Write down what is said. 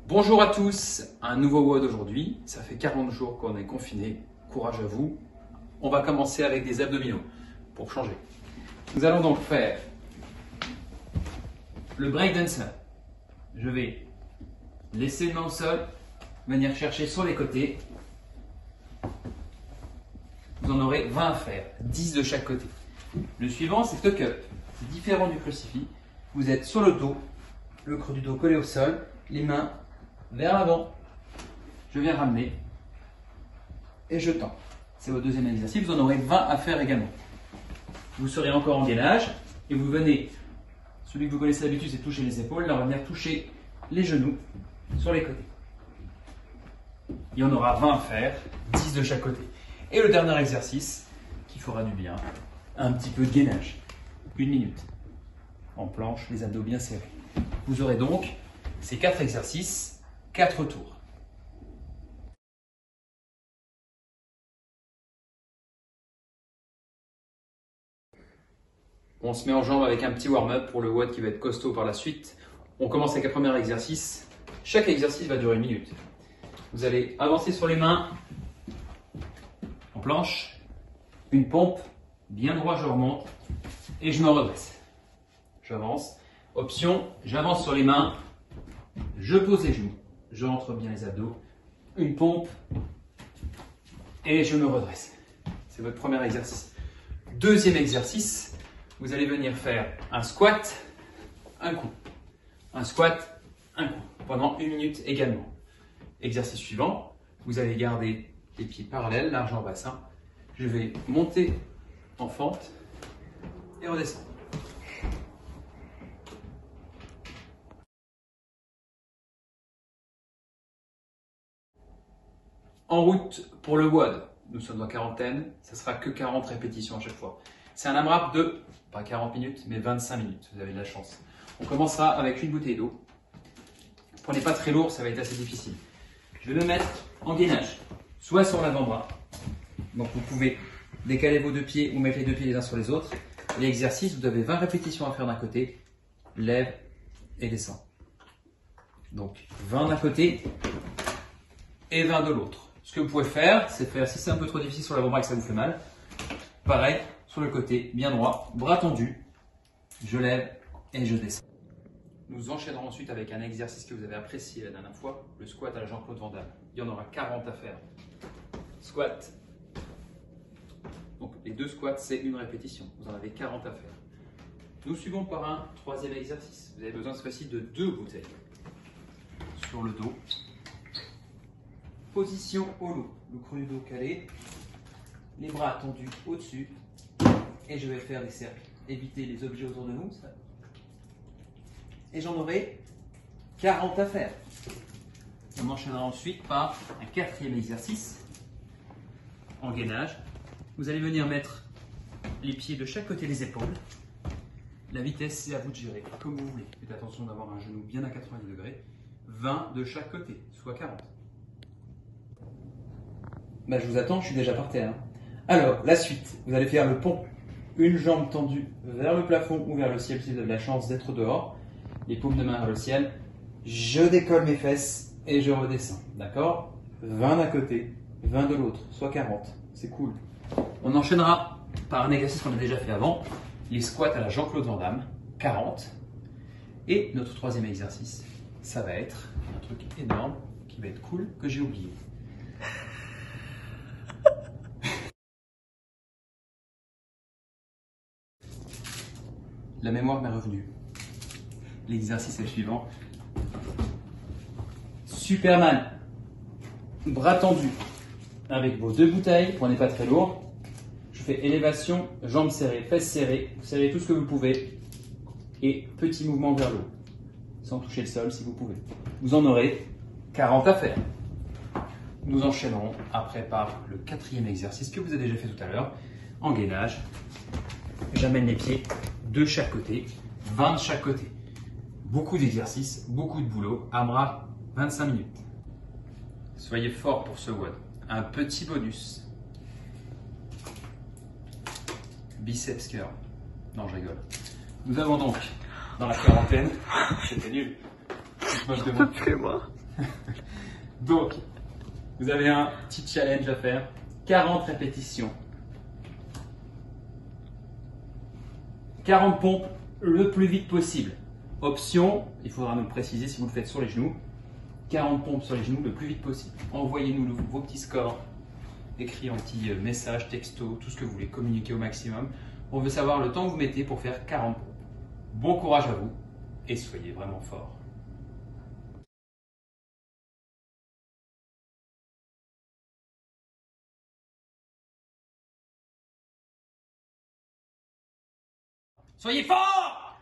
Bonjour à tous, un nouveau WOD aujourd'hui. Ça fait 40 jours qu'on est confinés. Courage à vous. On va commencer avec des abdominaux pour changer. Nous allons donc faire le breakdancer. Je vais laisser une main au sol, venir chercher sur les côtés. Vous en aurez 20 à faire, 10 de chaque côté. Le suivant, c'est tuck up. C'est différent du crucifix. Vous êtes sur le dos, le creux du dos collé au sol, les mains vers l'avant. Je viens ramener et je tends. C'est votre deuxième exercice. Vous en aurez 20 à faire également. Vous serez encore en gainage et vous venez, celui que vous connaissez d'habitude, c'est toucher les épaules. Là, on va venir toucher les genoux sur les côtés. Il y en aura 20 à faire, 10 de chaque côté. Et le dernier exercice qui fera du bien, un petit peu de gainage. 1 minute. En planche, les abdos bien serrés. Vous aurez donc ces 4 exercices, 4 tours. On se met en jambe avec un petit warm-up pour le WOD qui va être costaud par la suite. On commence avec un premier exercice. Chaque exercice va durer 1 minute. Vous allez avancer sur les mains en planche, une pompe, bien droit, je remonte et je me redresse. J'avance. Option, j'avance sur les mains, je pose les genoux, je rentre bien les abdos, une pompe et je me redresse. C'est votre premier exercice. Deuxième exercice, vous allez venir faire un squat, un coup. Un squat, un coup. Pendant 1 minute également. Exercice suivant, vous allez garder les pieds parallèles, largeur bassin. Je vais monter en fente et redescendre. En route pour le WOD, nous sommes en quarantaine, ça sera que 40 répétitions à chaque fois. C'est un AMRAP de, pas 40 minutes, mais 25 minutes, vous avez de la chance. On commencera avec une bouteille d'eau. Prenez pas très lourd, ça va être assez difficile. Je vais me mettre en gainage, soit sur l'avant-bras. Donc vous pouvez décaler vos deux pieds ou mettre les deux pieds les uns sur les autres. L'exercice, vous avez 20 répétitions à faire d'un côté, lève et descend. Donc 20 d'un côté et 20 de l'autre. Ce que vous pouvez faire, c'est faire, si c'est un peu trop difficile sur l'avant-bras et que ça vous fait mal, pareil, sur le côté, bien droit, bras tendu, je lève et je descends. Nous enchaînerons ensuite avec un exercice que vous avez apprécié la dernière fois, le squat à la Jean-Claude Van Damme. Il y en aura 40 à faire. Squat. Donc les 2 squats, c'est 1 répétition. Vous en avez 40 à faire. Nous suivons par un troisième exercice. Vous avez besoin cette fois-ci de 2 bouteilles. Sur le dos. Position au loup, le creux du dos calé, les bras tendus au-dessus et je vais faire des cercles. Éviter les objets autour de nous. Et j'en aurai 40 à faire. On enchaînera ensuite par un 4e exercice en gainage. Vous allez venir mettre les pieds de chaque côté des épaules. La vitesse, c'est à vous de gérer comme vous voulez. Faites attention d'avoir un genou bien à 90 degrés. 20 de chaque côté, soit 40. Je vous attends, je suis déjà par terre. Alors, la suite, vous allez faire le pont. Une jambe tendue vers le plafond ou vers le ciel si vous avez la chance d'être dehors. Les paumes de main vers le ciel. Je décolle mes fesses et je redescends. D'accord? 20 d'un côté, 20 de l'autre, soit 40. C'est cool. On enchaînera par un exercice qu'on a déjà fait avant. Les squats à la Jean-Claude Van Damme, 40. Et notre troisième exercice, ça va être un truc énorme qui va être cool que j'ai oublié. La mémoire m'est revenue. L'exercice est le suivant. Superman. Bras tendus. Avec vos 2 bouteilles, prenez pas très lourd. Je fais élévation, jambes serrées, fesses serrées. Vous serrez tout ce que vous pouvez. Et petit mouvement vers le haut. Sans toucher le sol si vous pouvez. Vous en aurez 40 à faire. Nous enchaînerons après par le 4e exercice que vous avez déjà fait tout à l'heure. En gainage. J'amène les pieds de chaque côté, 20 de chaque côté. Beaucoup d'exercices, beaucoup de boulot. AMRAP, 25 minutes. Soyez forts pour ce WOD. Un petit bonus. Biceps curl. Non, je rigole. Nous avons donc, dans la quarantaine, c'était nul. Moi, je demande. Donc, vous avez un petit challenge à faire. 40 répétitions. 40 pompes le plus vite possible. Option, il faudra nous le préciser si vous le faites sur les genoux. 40 pompes sur les genoux le plus vite possible. Envoyez-nous vos petits scores, écrits en petits messages, textos, tout ce que vous voulez communiquer au maximum. On veut savoir le temps que vous mettez pour faire 40 pompes. Bon courage à vous et soyez vraiment forts. Soyez forts!